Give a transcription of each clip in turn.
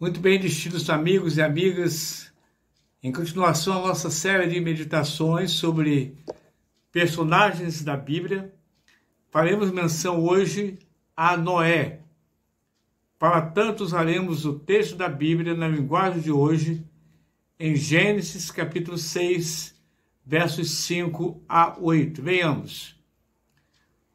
Muito bem, distintos amigos e amigas, em continuação à nossa série de meditações sobre personagens da Bíblia, faremos menção hoje a Noé. Para tanto, usaremos o texto da Bíblia na linguagem de hoje, em Gênesis capítulo 6, versos 5 a 8. Venhamos.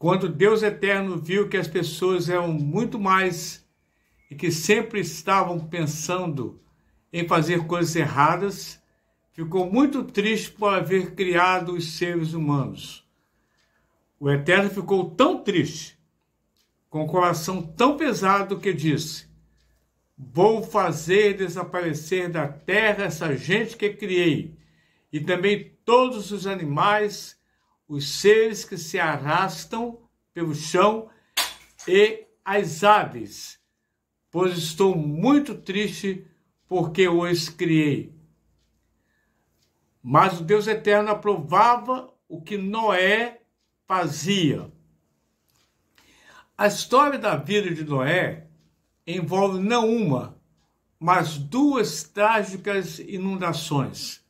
Quando Deus Eterno viu que as pessoas eram muito mais e que sempre estavam pensando em fazer coisas erradas, ficou muito triste por haver criado os seres humanos. O Eterno ficou tão triste, com o coração tão pesado, que disse: vou fazer desaparecer da terra essa gente que criei, e também todos os animais, os seres que se arrastam pelo chão e as aves, pois estou muito triste porque os criei. Mas o Deus Eterno aprovava o que Noé fazia. A história da vida de Noé envolve não uma, mas duas trágicas inundações.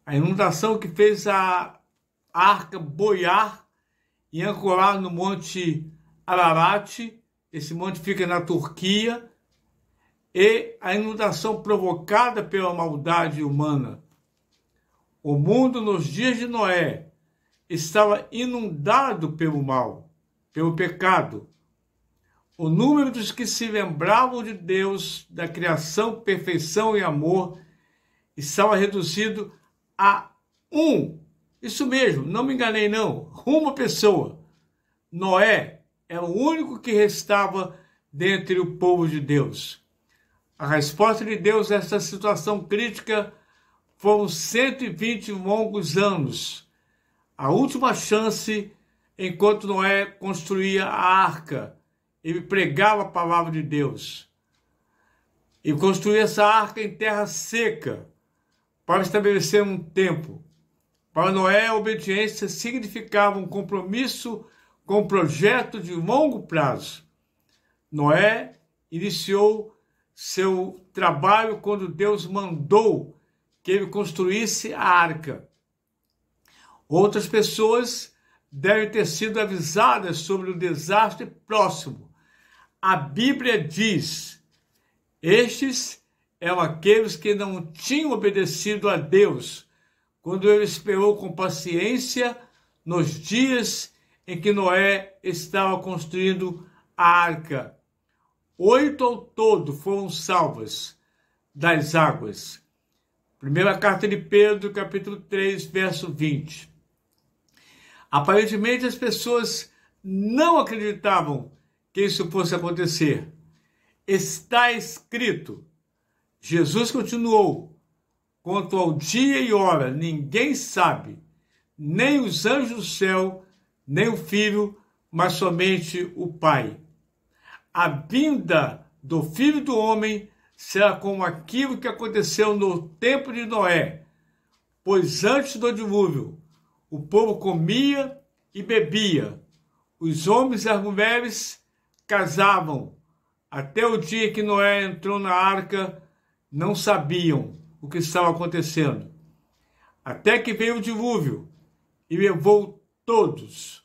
A inundação que fez a arca boiar e ancorar no Monte Ararat. Esse monte fica na Turquia, e a inundação provocada pela maldade humana. O mundo nos dias de Noé estava inundado pelo mal, pelo pecado. O número dos que se lembravam de Deus, da criação, perfeição e amor, estava reduzido a um. Isso mesmo, não me enganei não, uma pessoa. Noé era o único que restava dentre o povo de Deus. A resposta de Deus a essa situação crítica foram 120 longos anos, a última chance enquanto Noé construía a arca. Ele pregava a palavra de Deus e construía essa arca em terra seca para estabelecer um tempo. Para Noé, a obediência significava um compromisso com um projeto de longo prazo. Noé iniciou seu trabalho quando Deus mandou que ele construísse a arca. Outras pessoas devem ter sido avisadas sobre o desastre próximo. A Bíblia diz: estes eram aqueles que não tinham obedecido a Deus quando ele esperou com paciência nos dias em que Noé estava construindo a arca. 8 ao todo foram salvas das águas. Primeira carta de Pedro, capítulo 3, verso 20. Aparentemente as pessoas não acreditavam que isso fosse acontecer. Está escrito. Jesus continuou: quanto ao dia e hora, ninguém sabe, nem os anjos do céu, nem o Filho, mas somente o Pai. A vinda do Filho do Homem será como aquilo que aconteceu no tempo de Noé, pois antes do dilúvio o povo comia e bebia, os homens e as mulheres casavam. Até o dia que Noé entrou na arca, não sabiam o que estava acontecendo. Até que veio o dilúvio e levou todos.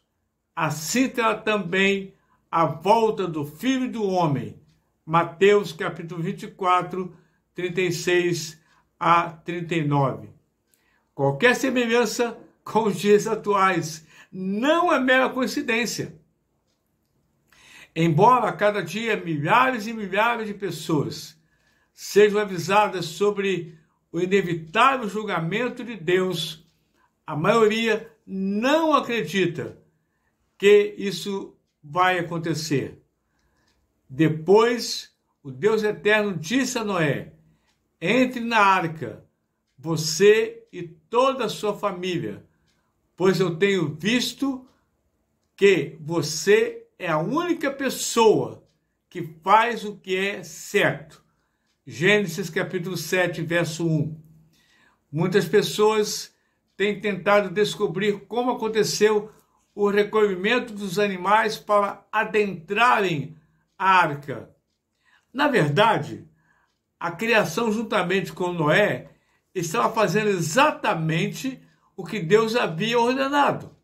Assim terá também a volta do Filho do Homem. Mateus capítulo 24, 36 a 39. Qualquer semelhança com os dias atuais não é mera coincidência. Embora a cada dia milhares e milhares de pessoas sejam avisadas sobre o inevitável julgamento de Deus, a maioria não acredita que isso vai acontecer. Depois, o Deus Eterno disse a Noé: entre na arca, você e toda a sua família, pois eu tenho visto que você é a única pessoa que faz o que é certo. Gênesis capítulo 7, verso 1. Muitas pessoas têm tentado descobrir como aconteceu o recolhimento dos animais para adentrarem a arca. Na verdade, a criação, juntamente com Noé, estava fazendo exatamente o que Deus havia ordenado.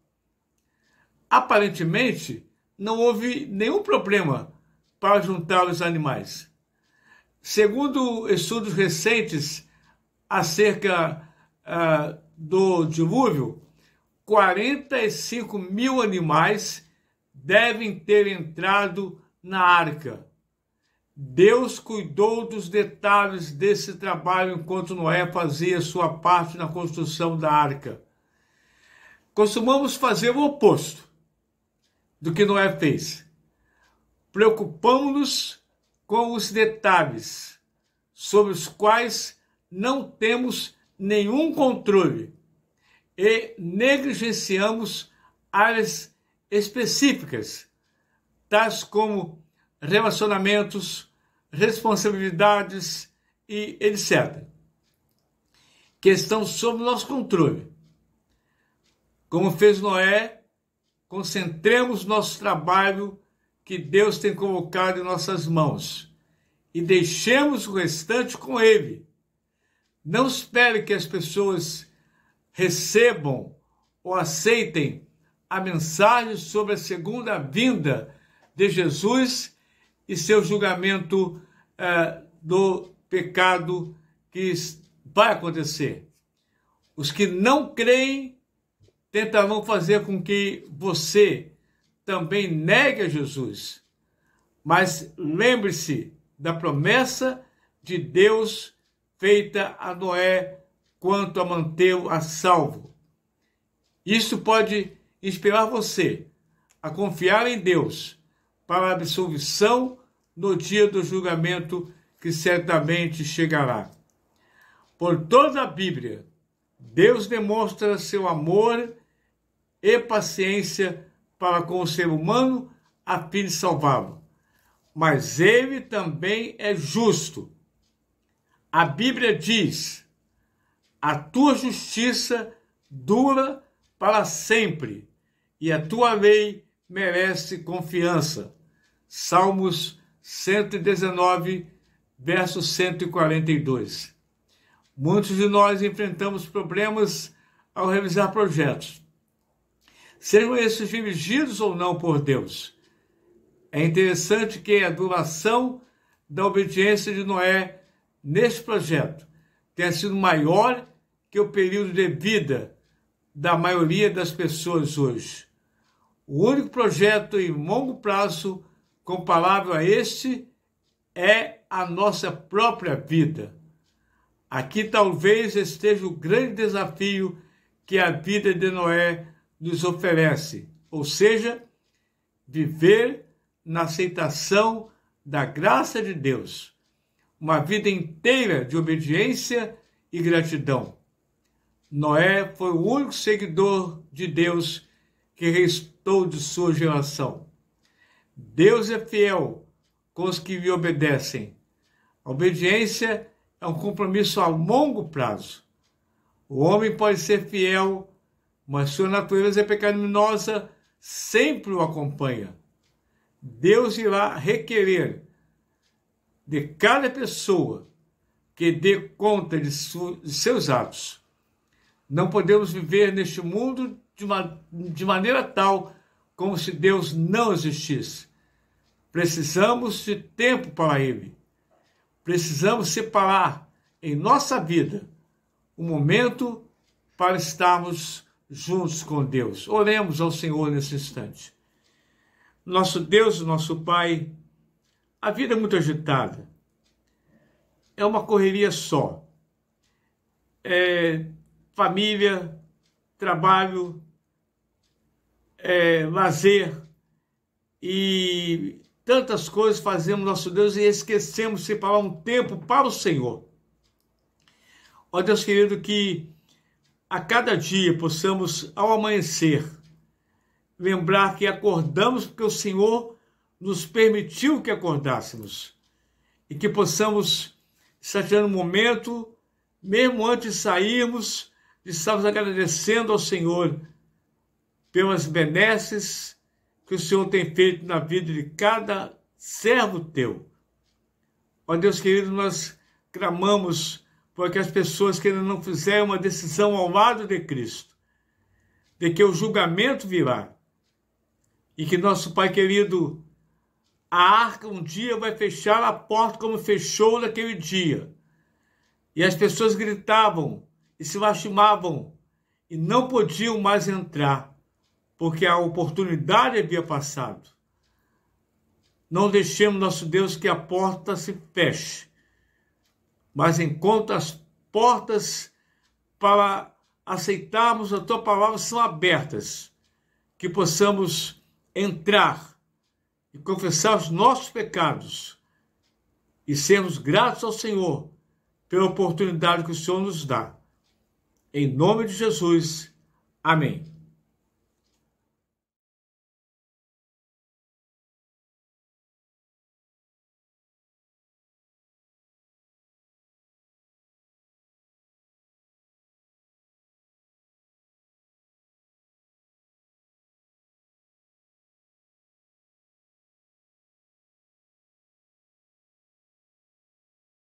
Aparentemente, não houve nenhum problema para juntar os animais. Segundo estudos recentes acerca do dilúvio, 45 mil animais devem ter entrado na arca. Deus cuidou dos detalhes desse trabalho enquanto Noé fazia sua parte na construção da arca. Costumamos fazer o oposto do que Noé fez. Preocupamos-nos com os detalhes sobre os quais não temos nenhum controle e negligenciamos áreas específicas, tais como relacionamentos, responsabilidades e etc., que estão sob nosso controle. Como fez Noé, concentremos nosso trabalho que Deus tem colocado em nossas mãos e deixemos o restante com Ele. Não espere que as pessoas recebam ou aceitem a mensagem sobre a segunda vinda de Jesus e seu julgamento do pecado que vai acontecer. Os que não creem tentarão fazer com que você também negue a Jesus. Mas lembre-se da promessa de Deus feita a Noé quanto a mantê-lo a salvo. Isso pode inspirar você a confiar em Deus para a absolvição no dia do julgamento que certamente chegará. Por toda a Bíblia, Deus demonstra seu amor e paciência para com o ser humano a fim de salvá-lo. Mas ele também é justo. A Bíblia diz: a tua justiça dura para sempre e a tua lei merece confiança. Salmos 119, verso 142. Muitos de nós enfrentamos problemas ao realizar projetos, sejam esses dirigidos ou não por Deus. É interessante que a duração da obediência de Noé neste projeto tenha sido maior que o período de vida da maioria das pessoas hoje. O único projeto em longo prazo comparável a este é a nossa própria vida. Aqui talvez esteja o grande desafio que a vida de Noé nos oferece, ou seja, viver na aceitação da graça de Deus, uma vida inteira de obediência e gratidão. Noé foi o único seguidor de Deus que restou de sua geração. Deus é fiel com os que lhe obedecem. A obediência é um compromisso a longo prazo. O homem pode ser fiel, mas sua natureza pecaminosa sempre o acompanha. Deus irá requerer de cada pessoa que dê conta de seus atos. Não podemos viver neste mundo de maneira tal como se Deus não existisse. Precisamos de tempo para Ele. Precisamos separar em nossa vida um momento para estarmos juntos com Deus. Oremos ao Senhor nesse instante. Nosso Deus, nosso Pai, a vida é muito agitada. É uma correria só. Família, trabalho, lazer e tantas coisas fazemos, nosso Deus, e esquecemos de separar um tempo para o Senhor. Ó Deus querido, que a cada dia possamos, ao amanhecer, lembrar que acordamos porque o Senhor nos permitiu que acordássemos e que possamos estar tirando um momento, mesmo antes de sairmos, de estarmos agradecendo ao Senhor pelas benesses que o Senhor tem feito na vida de cada servo teu. Ó Deus querido, nós clamamos por aquelas pessoas que ainda não fizeram uma decisão ao lado de Cristo, de que o julgamento virá, e que nosso Pai querido, a arca um dia vai fechar a porta como fechou naquele dia. E as pessoas gritavam e se lastimavam e não podiam mais entrar, porque a oportunidade havia passado. Não deixemos, nosso Deus, que a porta se feche, mas enquanto as portas para aceitarmos a Tua palavra são abertas, que possamos entrar e confessar os nossos pecados e sermos gratos ao Senhor pela oportunidade que o Senhor nos dá. Em nome de Jesus. Amém.